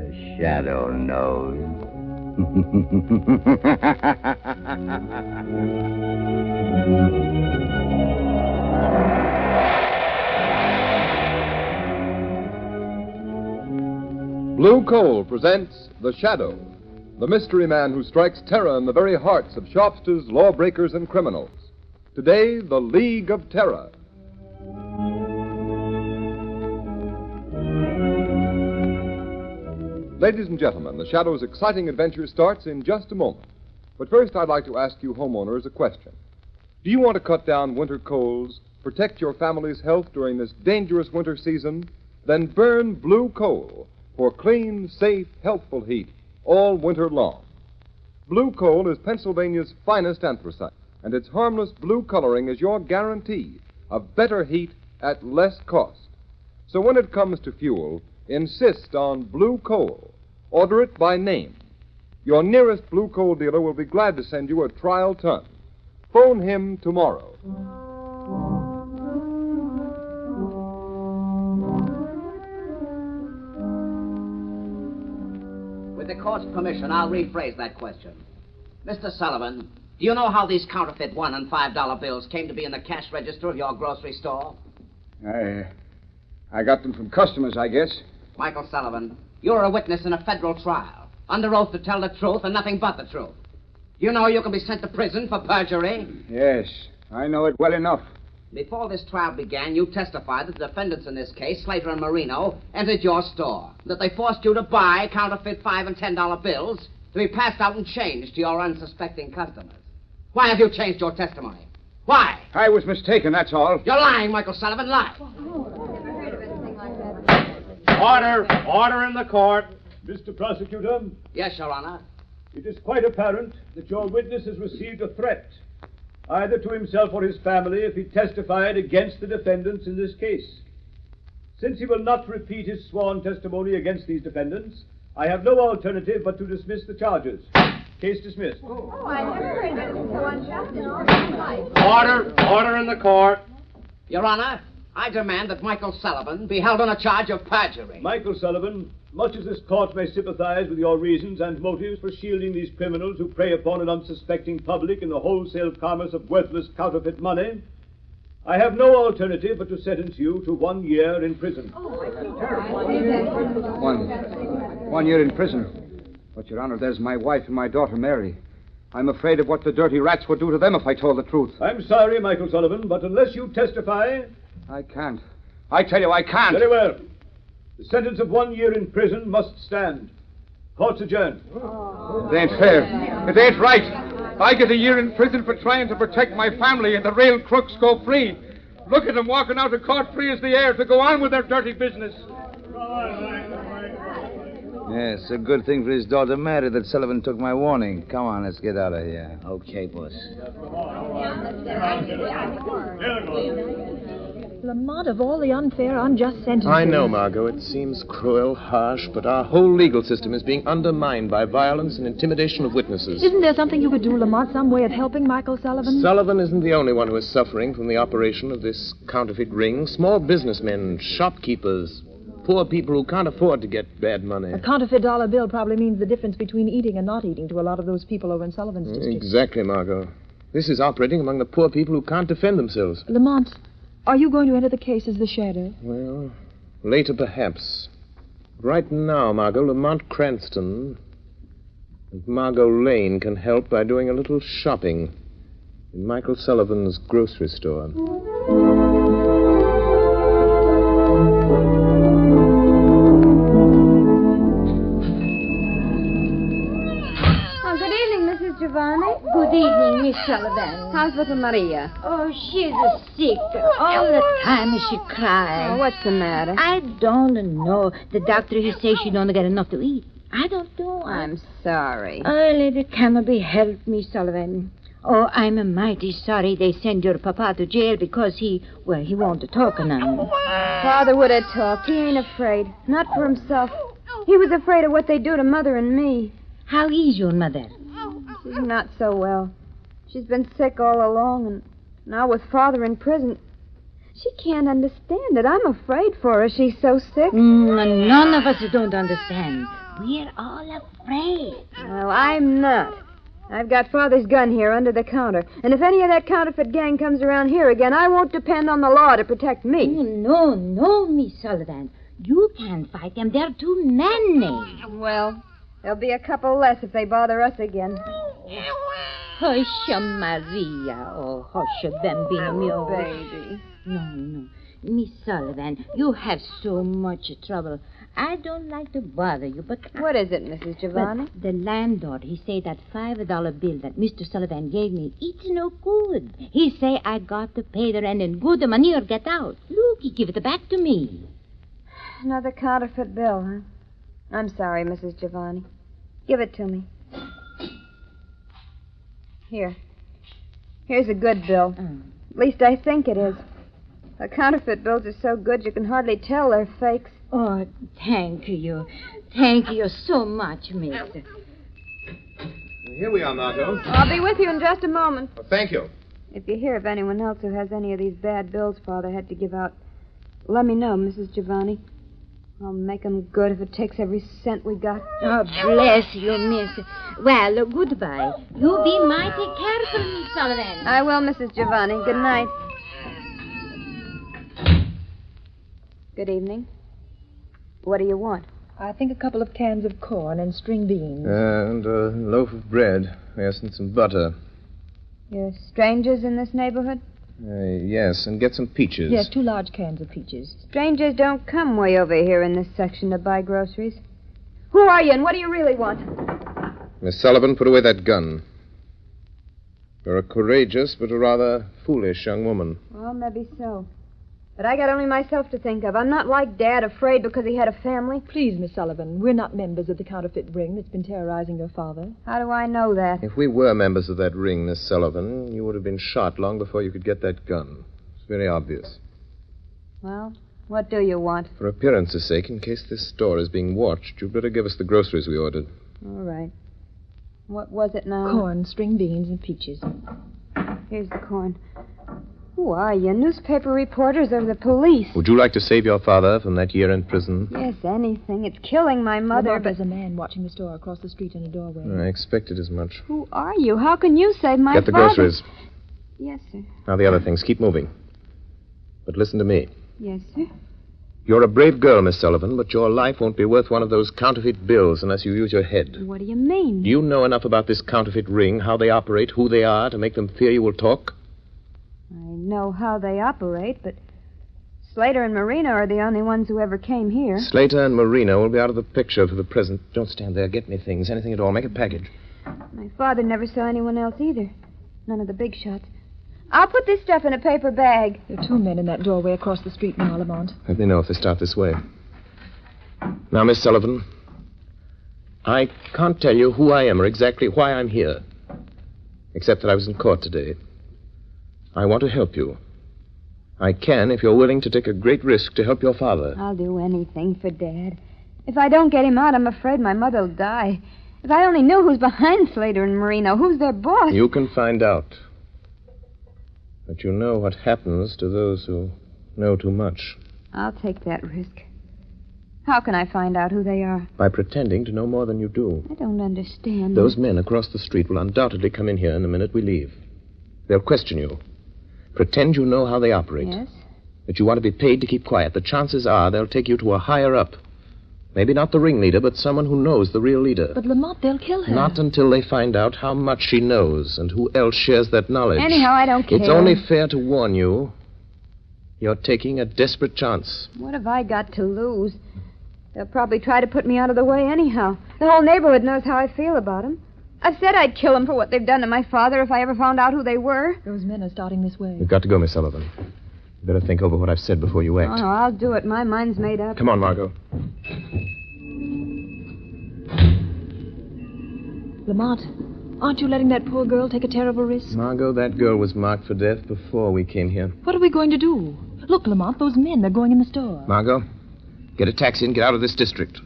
The shadow knows. Blue Coal presents The Shadow, the mystery man who strikes terror in the very hearts of shopsters, lawbreakers, and criminals. Today, The League of Terror. Ladies and gentlemen, The Shadow's exciting adventure starts in just a moment. But first, I'd like to ask you homeowners a question. Do you want to cut down winter colds, protect your family's health during this dangerous winter season? Then burn Blue Coal for clean, safe, healthful heat all winter long. Blue Coal is Pennsylvania's finest anthracite, and its harmless blue coloring is your guarantee of better heat at less cost. So when it comes to fuel, insist on Blue Coal. Order it by name. Your nearest Blue Coal dealer will be glad to send you a trial ton. Phone him tomorrow. With the court's permission, I'll rephrase that question. Mr. Sullivan, do you know how these counterfeit $1 and $5 bills came to be in the cash register of your grocery store? I got them from customers, I guess. Michael Sullivan, you're a witness in a federal trial, under oath to tell the truth and nothing but the truth. You know you can be sent to prison for perjury? Yes, I know it well enough. Before this trial began, you testified that the defendants in this case, Slater and Marino, entered your store, that they forced you to buy counterfeit $5 and $10 bills to be passed out and changed to your unsuspecting customers. Why have you changed your testimony? Why? I was mistaken, that's all. You're lying, Michael Sullivan, lie. Order in the court. Mr. Prosecutor. Yes, Your Honor. It is quite apparent that your witness has received a threat, either to himself or his family, if he testified against the defendants in this case. Since he will not repeat his sworn testimony against these defendants, I have no alternative but to dismiss the charges. Case dismissed. I never heard anything so unjust in all my life. Order in the court. Your Honor, I demand that Michael Sullivan be held on a charge of perjury. Michael Sullivan, much as this court may sympathize with your reasons and motives for shielding these criminals who prey upon an unsuspecting public in the wholesale commerce of worthless counterfeit money, I have no alternative but to sentence you to 1 year in prison. 1 year in prison. But, Your Honor, there's my wife and my daughter, Mary. I'm afraid of what the dirty rats would do to them if I told the truth. I'm sorry, Michael Sullivan, but unless you testify... I can't. I tell you, I can't. Very well. The sentence of 1 year in prison must stand. Court's adjourned. It ain't fair. It ain't right. I get a year in prison for trying to protect my family, and the rail crooks go free. Look at them walking out of court free as the air to go on with their dirty business. Yes, a good thing for his daughter Mary that Sullivan took my warning. Come on, let's get out of here. Okay, boss. Lamont, of all the unfair, unjust sentences... I know, Margot. It seems cruel, harsh, but our whole legal system is being undermined by violence and intimidation of witnesses. Isn't there something you could do, Lamont, some way of helping Michael Sullivan? Sullivan isn't the only one who is suffering from the operation of this counterfeit ring. Small businessmen, shopkeepers, poor people who can't afford to get bad money. A counterfeit dollar bill probably means the difference between eating and not eating to a lot of those people over in Sullivan's district. Exactly, Margot. This is operating among the poor people who can't defend themselves. Lamont, are you going to enter the case as the shadow? Well, later perhaps. Right now, Margot, Lamont Cranston and Margot Lane can help by doing a little shopping in Michael Sullivan's grocery store. Giovanni? Good evening, Miss Sullivan. How's little Maria? Oh, she's sick. All the time she cries. Oh, what's the matter? I don't know. The doctor, he says she don't get enough to eat. I don't know. I'm sorry. Oh, Lady cannot be helped, Miss Sullivan. Oh, I'm mighty sorry they send your papa to jail because he won't talk none. Father would have talked. He ain't afraid. Not for himself. He was afraid of what they do to Mother and me. How is your mother? She's not so well. She's been sick all along, and now with Father in prison. She can't understand it. I'm afraid for her. She's so sick. None of us don't understand. we're all afraid. Well, I'm not. I've got Father's gun here under the counter. And if any of that counterfeit gang comes around here again, I won't depend on the law to protect me. Oh, no, Miss Sullivan. You can't fight them. They're too many. Well, there'll be a couple less if they bother us again. Hush, Maria. Oh, hush, bambino mio. Baby. No. Miss Sullivan, you have so much trouble. I don't like to bother you, but... What is it, Mrs. Giovanni? But the landlord, he say that $5 bill that Mr. Sullivan gave me, it's no good. He say I got to pay the rent in good money or get out. Look, he give it back to me. Another counterfeit bill, huh? I'm sorry, Mrs. Giovanni. Give it to me. Here. Here's a good bill. At least I think it is. The counterfeit bills are so good you can hardly tell they're fakes. Oh, thank you. Thank you so much, mister. Here we are, Margot. I'll be with you in just a moment. Well, thank you. If you hear of anyone else who has any of these bad bills Father had to give out, let me know, Mrs. Giovanni. I'll make 'em good if it takes every cent we got. Oh, bless you, miss. Well, goodbye. You be mighty careful, Miss Sullivan. I will, Mrs. Giovanni. Good night. Good evening. What do you want? I think a couple of cans of corn and string beans. And a loaf of bread. Yes, and some butter. You're strangers in this neighborhood? Yes, and get some peaches. Yes, 2 large cans of peaches. Strangers don't come way over here in this section to buy groceries. Who are you and what do you really want? Miss Sullivan, put away that gun. You're a courageous but a rather foolish young woman. Well, maybe so. But I got only myself to think of. I'm not like Dad, afraid because he had a family. Please, Miss Sullivan, we're not members of the counterfeit ring that's been terrorizing your father. How do I know that? If we were members of that ring, Miss Sullivan, you would have been shot long before you could get that gun. It's very obvious. Well, what do you want? For appearance's sake, in case this store is being watched, you'd better give us the groceries we ordered. All right. What was it now? Corn, string beans, and peaches. Here's the corn. Who are you? Newspaper reporters or the police? Would you like to save your father from that year in prison? Yes, anything. It's killing my mother, Lamont, but... There's a man watching the store across the street in a doorway. I expected as much. Who are you? How can you save my Get the father? groceries. Yes, sir. Now the other things. Keep moving. But listen to me. Yes, sir. You're a brave girl, Miss Sullivan, but your life won't be worth one of those counterfeit bills unless you use your head. What do you mean? Do you know enough about this counterfeit ring, how they operate, who they are, to make them fear you will talk? I know how they operate, but Slater and Marino are the only ones who ever came here. Slater and Marino will be out of the picture for the present. Don't stand there. Get me things, anything at all. Make a package. My father never saw anyone else either. None of the big shots. I'll put this stuff in a paper bag. There are 2 men in that doorway across the street now, Lamont. Let me know if they start this way. Now, Miss Sullivan, I can't tell you who I am or exactly why I'm here, except that I was in court today. I want to help you. I can if you're willing to take a great risk to help your father. I'll do anything for Dad. If I don't get him out, I'm afraid my mother'll die. If I only knew who's behind Slater and Marino, who's their boss. You can find out. But you know what happens to those who know too much. I'll take that risk. How can I find out who they are? By pretending to know more than you do. I don't understand. Those men across the street will undoubtedly come in here in the minute we leave. They'll question you. Pretend you know how they operate. Yes? That you want to be paid to keep quiet. The chances are they'll take you to a higher up. Maybe not the ringleader, but someone who knows the real leader. But, Lamont, they'll kill her. Not until they find out how much she knows and who else shares that knowledge. Anyhow, I don't care. It's only fair to warn you. You're taking a desperate chance. What have I got to lose? They'll probably try to put me out of the way anyhow. The whole neighborhood knows how I feel about them. I've said I'd kill them for what they've done to my father if I ever found out who they were. Those men are starting this way. You've got to go, Miss Sullivan. You better think over what I've said before you act. Oh, no, I'll do it. My mind's made up. Come on, Margot. Lamont, aren't you letting that poor girl take a terrible risk? Margot, that girl was marked for death before we came here. What are we going to do? Look, Lamont, those men, they're going in the store. Margot, get a taxi and get out of this district.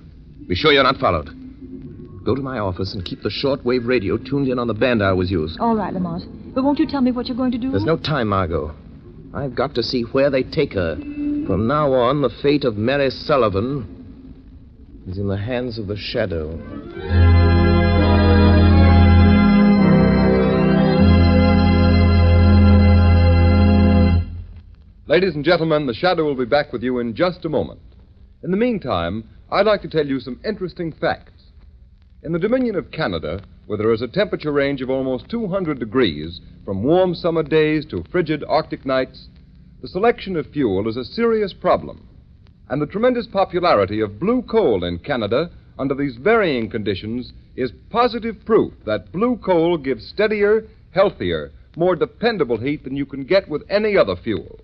Be sure you're not followed. Go to my office and keep the shortwave radio tuned in on the band I always use. All right, Lamont. But won't you tell me what you're going to do? There's no time, Margot. I've got to see where they take her. From now on, the fate of Mary Sullivan is in the hands of the shadow. Ladies and gentlemen, the Shadow will be back with you in just a moment. In the meantime, I'd like to tell you some interesting facts. In the Dominion of Canada, where there is a temperature range of almost 200 degrees, from warm summer days to frigid Arctic nights, the selection of fuel is a serious problem. And the tremendous popularity of blue coal in Canada under these varying conditions is positive proof that blue coal gives steadier, healthier, more dependable heat than you can get with any other fuel.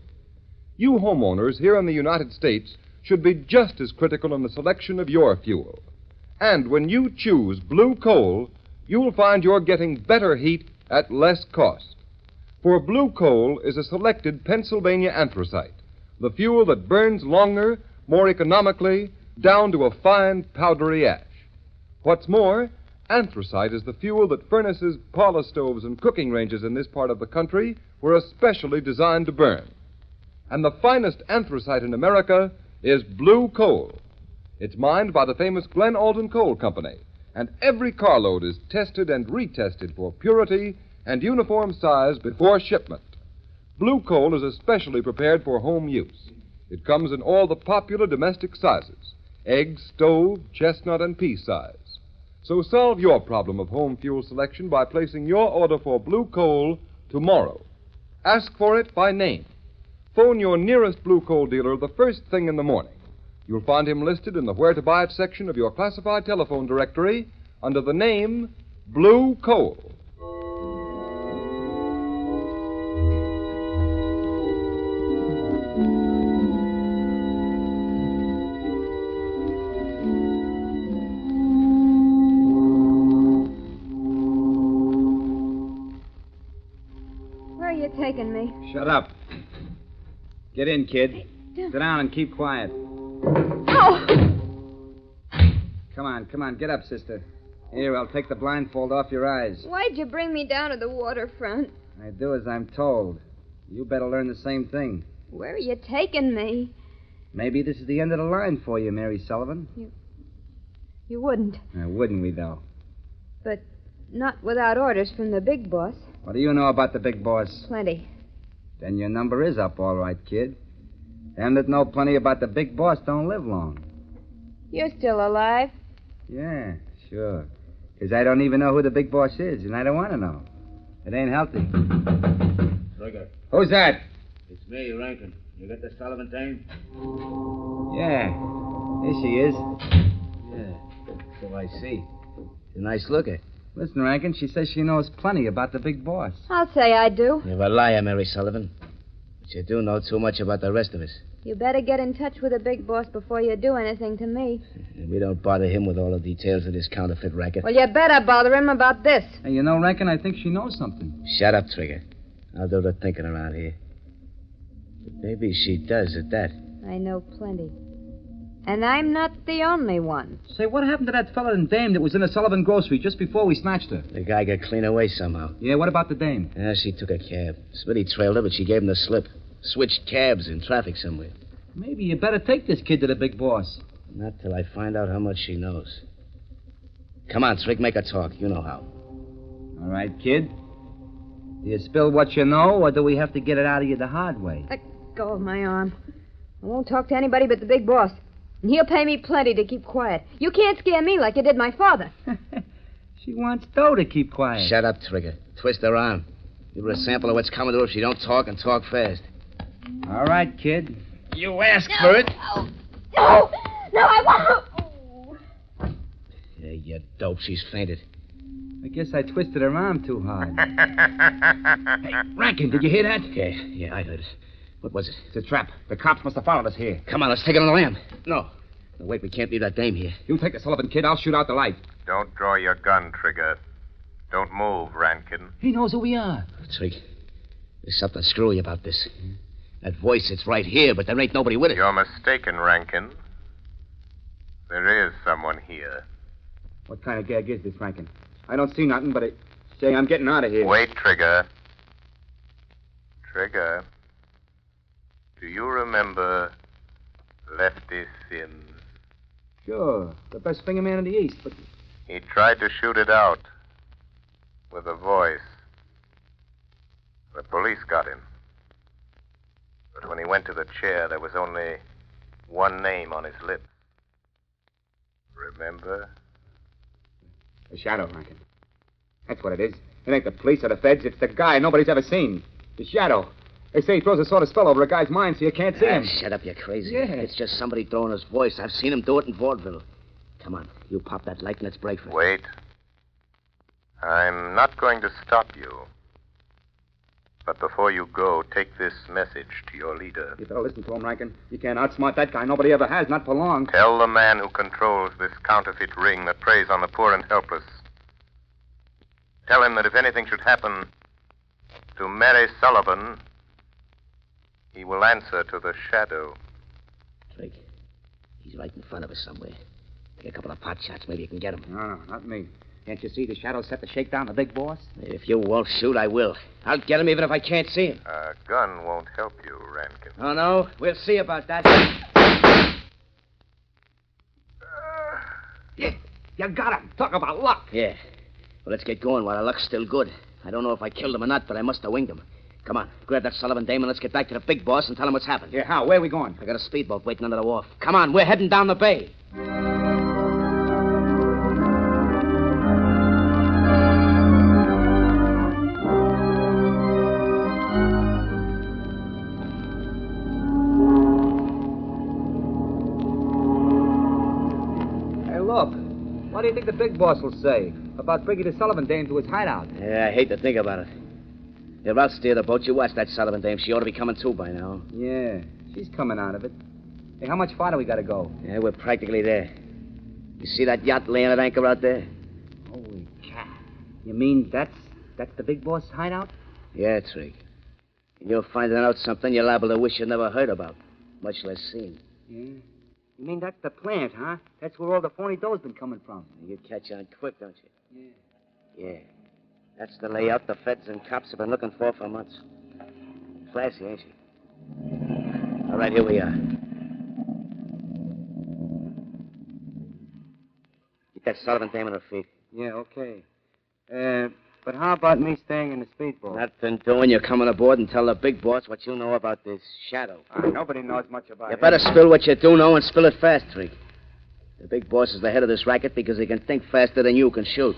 You homeowners here in the United States should be just as critical in the selection of your fuel. And when you choose blue coal, you'll find you're getting better heat at less cost. For blue coal is a selected Pennsylvania anthracite, the fuel that burns longer, more economically, down to a fine, powdery ash. What's more, anthracite is the fuel that furnaces, parlor stoves, and cooking ranges in this part of the country were especially designed to burn. And the finest anthracite in America is blue coal. It's mined by the famous Glen Alden Coal Company, and every carload is tested and retested for purity and uniform size before shipment. Blue coal is especially prepared for home use. It comes in all the popular domestic sizes: egg, stove, chestnut, and pea size. So solve your problem of home fuel selection by placing your order for blue coal tomorrow. Ask for it by name. Phone your nearest blue coal dealer the first thing in the morning. You'll find him listed in the Where to Buy It section of your classified telephone directory under the name Blue Coal. Where are you taking me? Shut up. Get in, kid. Sit down and keep quiet. Oh! Come on. Get up, sister. Here, I'll take the blindfold off your eyes. Why'd you bring me down to the waterfront? I do as I'm told. You better learn the same thing. Where are you taking me? Maybe this is the end of the line for you, Mary Sullivan. You wouldn't. Wouldn't we, though? But not without orders from the big boss. What do you know about the big boss? Plenty. Then your number is up, all right, kid. Them that know plenty about the big boss don't live long. You're still alive? Yeah, sure. 'Cause I don't even know who the big boss is, and I don't want to know. It ain't healthy. Trigger. Who's that? It's me, Rankin. You got the Sullivan dame? Yeah. Here she is. Yeah, so I see. She's a nice looker. Listen, Rankin, she says she knows plenty about the big boss. I'll say I do. You're a liar, Mary Sullivan. But you do know too much about the rest of us. You better get in touch with the big boss before you do anything to me. We don't bother him with all the details of this counterfeit racket. Well, you better bother him about this. Hey, you know, Rankin, I think she knows something. Shut up, Trigger. I'll do the thinking around here. But maybe she does at that. I know plenty. And I'm not the only one. Say, what happened to that fella and dame that was in the Sullivan grocery just before we snatched her? The guy got clean away somehow. Yeah, what about the dame? Yeah, she took a cab. Smitty trailed her, but she gave him the slip. Switched cabs in traffic somewhere. Maybe you better take this kid to the big boss. Not till I find out how much she knows. Come on, Trig, make her talk. You know how. All right, kid. Do you spill what you know, or do we have to get it out of you the hard way? Let go of my arm. I won't talk to anybody but the big boss. And he'll pay me plenty to keep quiet. You can't scare me like you did my father. She wants dough to keep quiet. Shut up, Trigger. Twist her arm. Give her a sample of what's coming to her if she don't talk and talk fast. All right, kid. You asked for it. No, I won't. Yeah, you dope. She's fainted. I guess I twisted her arm too hard. Hey, Rankin, did you hear that? Yeah, I heard it. What was it? It's a trap. The cops must have followed us here. Come on, let's take it on the lam. No, wait, we can't leave that dame here. You take the Sullivan kid, I'll shoot out the light. Don't draw your gun, Trigger. Don't move, Rankin. He knows who we are. Trig, there's something screwy about this. That voice, it's right here, but there ain't nobody with it. You're mistaken, Rankin. There is someone here. What kind of gag is this, Rankin? I don't see nothing, but say I'm getting out of here. Wait, Trigger. Trigger. Do you remember Lefty Sims? Sure. The best finger man in the East, but... He tried to shoot it out with a voice. The police got him. But when he went to the chair, there was only one name on his lips. Remember? The Shadow, Rankin. That's what it is. It ain't the police or the feds. It's the guy nobody's ever seen. The Shadow. They say he throws a sort of spell over a guy's mind so you can't see him. Shut up, you're crazy. Yeah. It's just somebody throwing his voice. I've seen him do it in vaudeville. Come on, you pop that light and let's break for it. Wait. I'm not going to stop you. But before you go, take this message to your leader. You better listen to him, Rankin. You can't outsmart that guy. Nobody ever has, not for long. Tell the man who controls this counterfeit ring that preys on the poor and helpless. Tell him that if anything should happen to Mary Sullivan, he will answer to the Shadow. Drake, he's right in front of us somewhere. Take a couple of pot shots, maybe you can get him. No, not me. Can't you see the Shadow set the shakedown, the big boss? If you won't shoot, I will. I'll get him even if I can't see him. A gun won't help you, Rankin. Oh, no? We'll see about that. Yeah, you got him. Talk about luck. Yeah. Well, let's get going while our luck's still good. I don't know if I killed him or not, but I must have winged him. Come on, grab that Sullivan dame and let's get back to the big boss and tell him what's happened. Yeah, how? Where are we going? I got a speedboat waiting under the wharf. Come on, we're heading down the bay. Hey, look. What do you think the big boss will say about bringing the Sullivan dame to his hideout? Yeah, I hate to think about it. If I'll steer the boat, you watch that Sullivan dame. She ought to be coming too by now. Yeah, she's coming out of it. Hey, how much farther we got to go? Yeah, we're practically there. You see that yacht laying at anchor out there? Holy cat. You mean that's the big boss hideout? Yeah, Trig. And you're finding out something you're liable to wish you never heard about, much less seen. Yeah. You mean that's the plant, huh? That's where all the phony dough's been coming from. You catch on quick, don't you? Yeah. Yeah. That's the layout the feds and cops have been looking for months. Classy, ain't she? All right, here we are. Get that Sullivan dame on her feet. Yeah, okay. But how about me staying in the speedboat? Nothing doing. You're coming aboard and tell the big boss what you know about this Shadow. Nobody knows much about it. You better spill what you do know and spill it fast, Trig. The big boss is the head of this racket because he can think faster than you can shoot.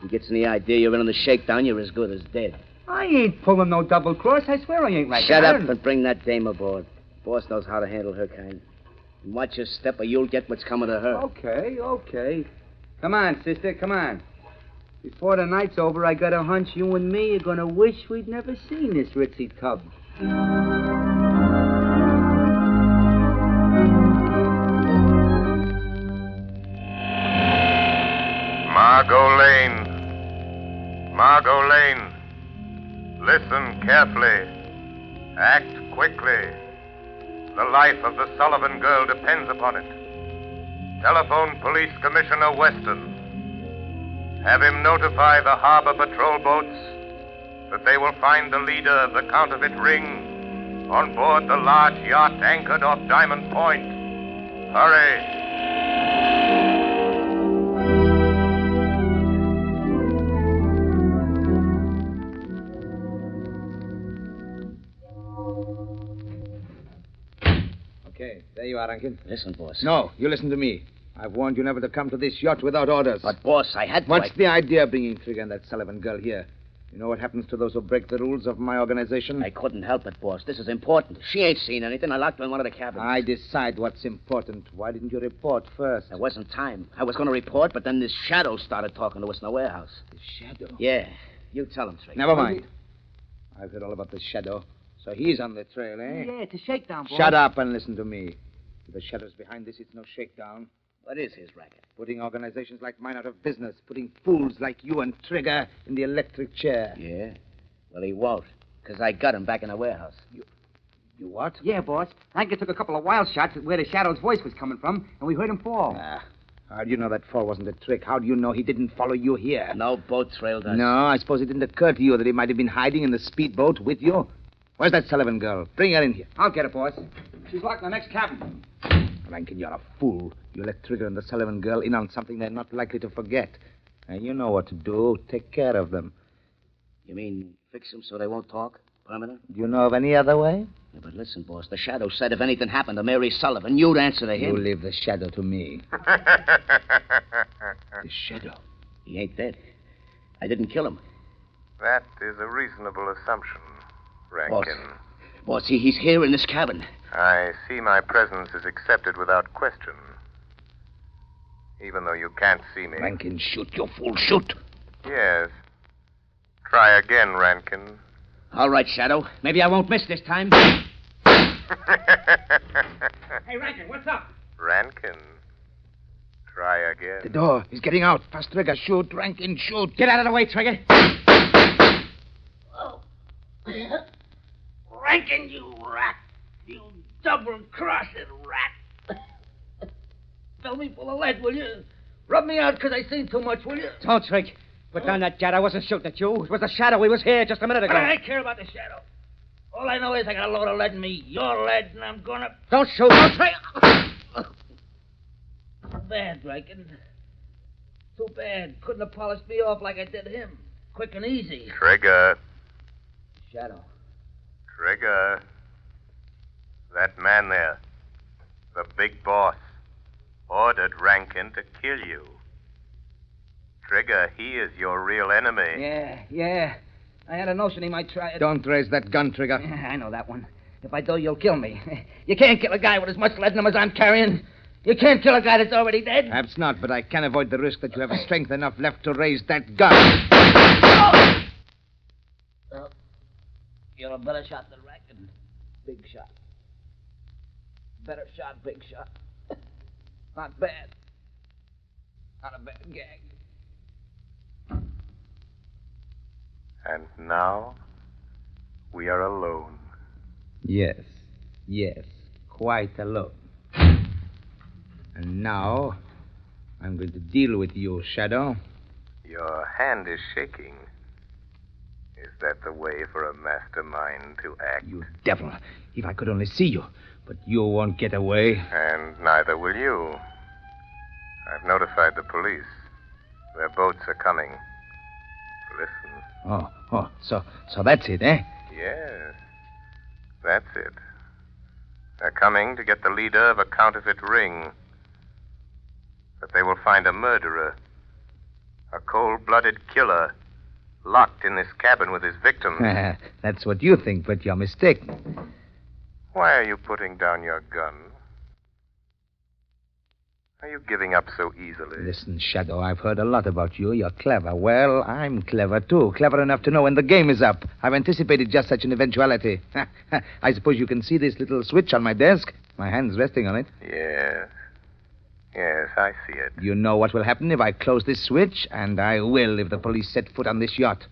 He gets any idea you're in on the shakedown, you're as good as dead. I ain't pulling no double cross. I swear I ain't like that. Shut up and bring that dame aboard. Boss knows how to handle her kind. And watch your step or you'll get what's coming to her. Okay. Come on, sister, come on. Before the night's over, I got a hunch you and me are going to wish we'd never seen this ritzy tub. Margot Lane. Listen carefully. Act quickly. The life of the Sullivan girl depends upon it. Telephone Police Commissioner Weston. Have him notify the harbor patrol boats that they will find the leader of the counterfeit ring on board the large yacht anchored off Diamond Point. Hurry. Okay, there you are, Rankin. Listen, boss. No, you listen to me. I've warned you never to come to this yacht without orders. But, boss, I had to. What's the idea of bringing Trigger and that Sullivan girl here? You know what happens to those who break the rules of my organization? I couldn't help it, boss. This is important. She ain't seen anything. I locked her in one of the cabins. I decide what's important. Why didn't you report first? There wasn't time. I was going to report, but then this Shadow started talking to us in the warehouse. The Shadow? Yeah. You tell him, Trigger. Never mind. I've heard all about the Shadow. So he's on the trail, eh? Yeah, it's a shakedown, boss. Shut up and listen to me. If the Shadow's behind this, it's no shakedown. What is his racket? Putting organizations like mine out of business. Putting fools like you and Trigger in the electric chair. Yeah? Well, he won't, because I got him back in the warehouse. You what? Yeah, boss. Rankin took a couple of wild shots at where the Shadow's voice was coming from, and we heard him fall. How do you know that fall wasn't a trick? How do you know he didn't follow you here? No boat trailed us. No, I suppose it didn't occur to you that he might have been hiding in the speedboat with you? Where's that Sullivan girl? Bring her in here. I'll get her, boss. She's locked in the next cabin. Rankin, you're a fool. You let Trigger and the Sullivan girl in on something they're not likely to forget. And you know what to do. Take care of them. You mean fix them so they won't talk? Permanent? Do you know of any other way? Yeah, but listen, boss. The Shadow said if anything happened to Mary Sullivan, you'd answer to him. You leave the Shadow to me. The Shadow? He ain't dead. I didn't kill him. That is a reasonable assumption, Rankin. Boss, he's here in this cabin. I see my presence is accepted without question. Even though you can't see me. Rankin, shoot, you fool, shoot. Yes. Try again, Rankin. All right, Shadow. Maybe I won't miss this time. Hey, Rankin, what's up? Rankin. Try again. The door. He's getting out. Fast, Trigger. Shoot, Rankin, shoot. Get out of the way, Trigger. Oh. Rankin, you rat. You double-crossing rat. Fill me full of lead, will you? Rub me out because I seen too much, will you? Don't, Trig. Put down that jet. I wasn't shooting at you. It was the Shadow. He was here just a minute ago. What do I care about the Shadow? All I know is I got a load of lead in me. Your lead, and I'm gonna... Don't shoot. Don't, Trig. Too bad, Rankin. Too bad. Couldn't have polished me off like I did him. Quick and easy. Trigger. Shadow. Trigger. That man there, the big boss, ordered Rankin to kill you. Trigger, he is your real enemy. Yeah. I had a notion he might try it. Don't raise that gun, Trigger. Yeah, I know that one. If I do, you'll kill me. You can't kill a guy with as much lead in him as I'm carrying. You can't kill a guy that's already dead. Perhaps not, but I can't avoid the risk that you have strength enough left to raise that gun. Well, you're a better shot than Rankin. Big shot. Better shot, big shot. Not bad. Not a bad gag. And now, we are alone. Yes, quite alone. And now, I'm going to deal with you, Shadow. Your hand is shaking. Is that the way for a mastermind to act? You devil. If I could only see you. But you won't get away. And neither will you. I've notified the police. Their boats are coming. Listen. Oh, so that's it, eh? Yes, that's it. They're coming to get the leader of a counterfeit ring. But they will find a murderer, a cold-blooded killer, locked in this cabin with his victims. That's what you think, but you're mistaken. Why are you putting down your gun? Are you giving up so easily? Listen, Shadow, I've heard a lot about you. You're clever. Well, I'm clever, too. Clever enough to know when the game is up. I've anticipated just such an eventuality. I suppose you can see this little switch on my desk? My hand's resting on it. Yes, I see it. You know what will happen if I close this switch? And I will if the police set foot on this yacht.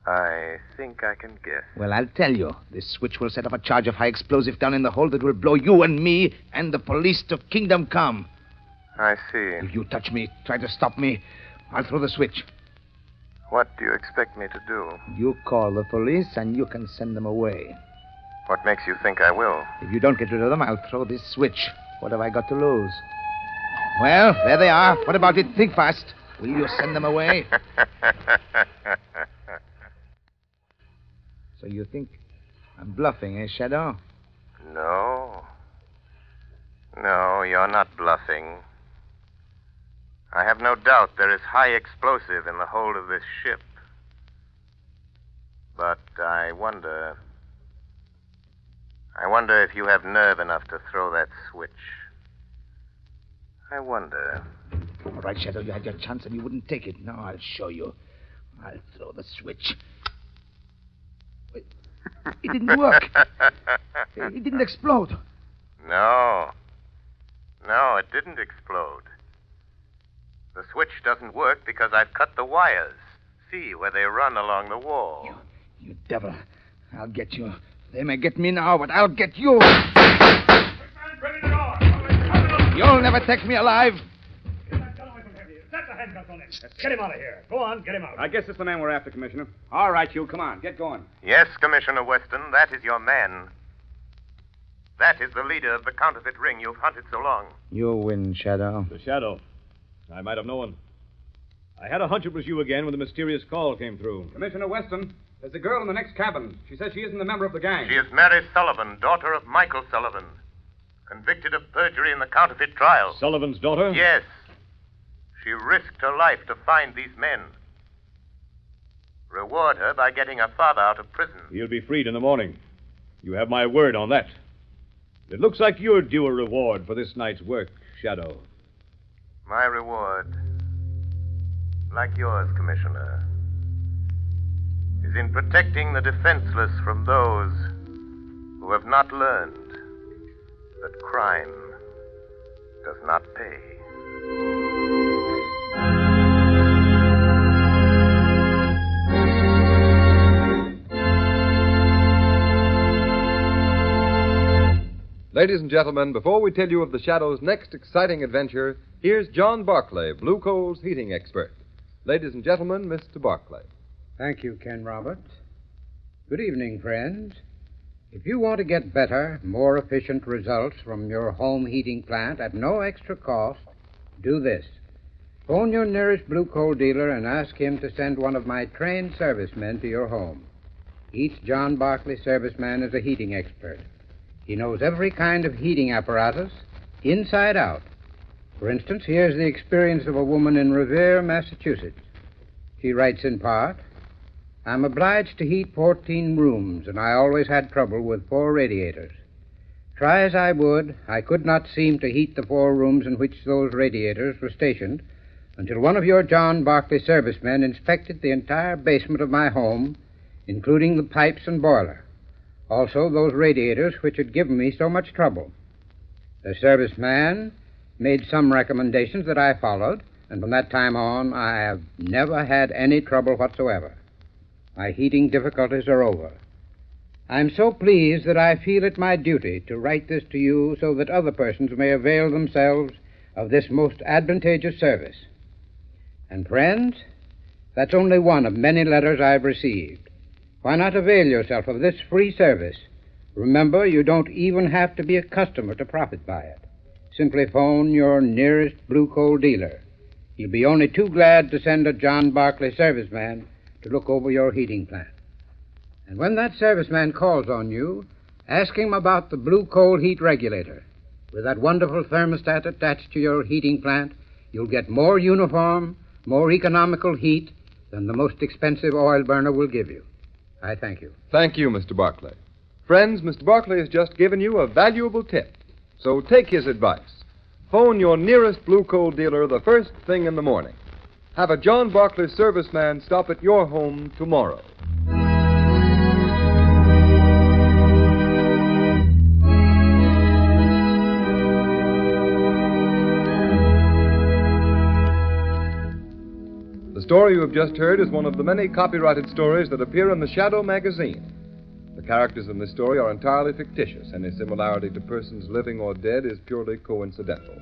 I think I can guess. Well, I'll tell you. This switch will set off a charge of high explosive down in the hold that will blow you and me and the police to kingdom come. I see. If you touch me, try to stop me, I'll throw the switch. What do you expect me to do? You call the police and you can send them away. What makes you think I will? If you don't get rid of them, I'll throw this switch. What have I got to lose? Well, there they are. What about it? Think fast. Will you send them away? So you think I'm bluffing, eh, Shadow? No, you're not bluffing. I have no doubt there is high explosive in the hold of this ship. But I wonder if you have nerve enough to throw that switch. I wonder. All right, Shadow, you had your chance and you wouldn't take it. Now I'll show you. I'll throw the switch. Wait, it didn't work. It didn't explode. No, it didn't explode. The switch doesn't work because I've cut the wires. See where they run along the wall. You devil. I'll get you. They may get me now, but I'll get you. You'll never take me alive. Get him out of here. Go on, get him out. I guess it's the man we're after, Commissioner. All right, you, come on, get going. Yes, Commissioner Weston, that is your man. That is the leader of the counterfeit ring you've hunted so long. You win, Shadow. The Shadow. I might have known. I had a hunch it was you again when the mysterious call came through. Commissioner Weston, there's a girl in the next cabin. She says she isn't a member of the gang. She is Mary Sullivan, daughter of Michael Sullivan, convicted of perjury in the counterfeit trial. Sullivan's daughter? Yes. She risked her life to find these men. Reward her by getting her father out of prison. He'll be freed in the morning. You have my word on that. It looks like you're due a reward for this night's work, Shadow. My reward, like yours, Commissioner, is in protecting the defenseless from those who have not learned that crime does not pay. Ladies and gentlemen, before we tell you of the Shadow's next exciting adventure, here's John Barclay, Blue Coal's heating expert. Ladies and gentlemen, Mr. Barclay. Thank you, Ken Roberts. Good evening, friends. If you want to get better, more efficient results from your home heating plant at no extra cost, do this. Phone your nearest Blue Coal dealer and ask him to send one of my trained servicemen to your home. Each John Barclay serviceman is a heating expert. He knows every kind of heating apparatus, inside out. For instance, here's the experience of a woman in Revere, Massachusetts. She writes in part, I'm obliged to heat 14 rooms, and I always had trouble with 4 radiators. Try as I would, I could not seem to heat the 4 rooms in which those radiators were stationed until one of your John Barclay servicemen inspected the entire basement of my home, including the pipes and boiler. Also, those radiators which had given me so much trouble. The serviceman made some recommendations that I followed, and from that time on, I have never had any trouble whatsoever. My heating difficulties are over. I'm so pleased that I feel it my duty to write this to you so that other persons may avail themselves of this most advantageous service. And friends, that's only one of many letters I've received. Why not avail yourself of this free service? Remember, you don't even have to be a customer to profit by it. Simply phone your nearest Blue Coal dealer. He'll be only too glad to send a John Barclay serviceman to look over your heating plant. And when that serviceman calls on you, ask him about the Blue Coal heat regulator. With that wonderful thermostat attached to your heating plant, you'll get more uniform, more economical heat than the most expensive oil burner will give you. I thank you. Thank you, Mr. Barclay. Friends, Mr. Barclay has just given you a valuable tip. So take his advice. Phone your nearest Blue Coal dealer the first thing in the morning. Have a John Barclay serviceman stop at your home tomorrow. The story you have just heard is one of the many copyrighted stories that appear in the Shadow magazine. The characters in this story are entirely fictitious. Any similarity to persons living or dead is purely coincidental.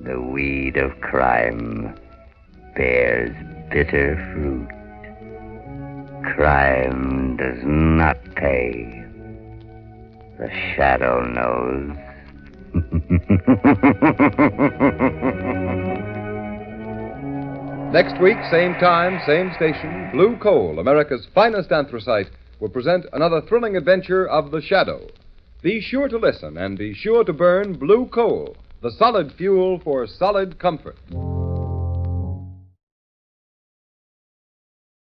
The weed of crime bears bitter fruit. Crime does not pay. The Shadow knows. Next week, same time, same station, Blue Coal, America's finest anthracite, will present another thrilling adventure of the Shadow. Be sure to listen and be sure to burn Blue Coal, the solid fuel for solid comfort.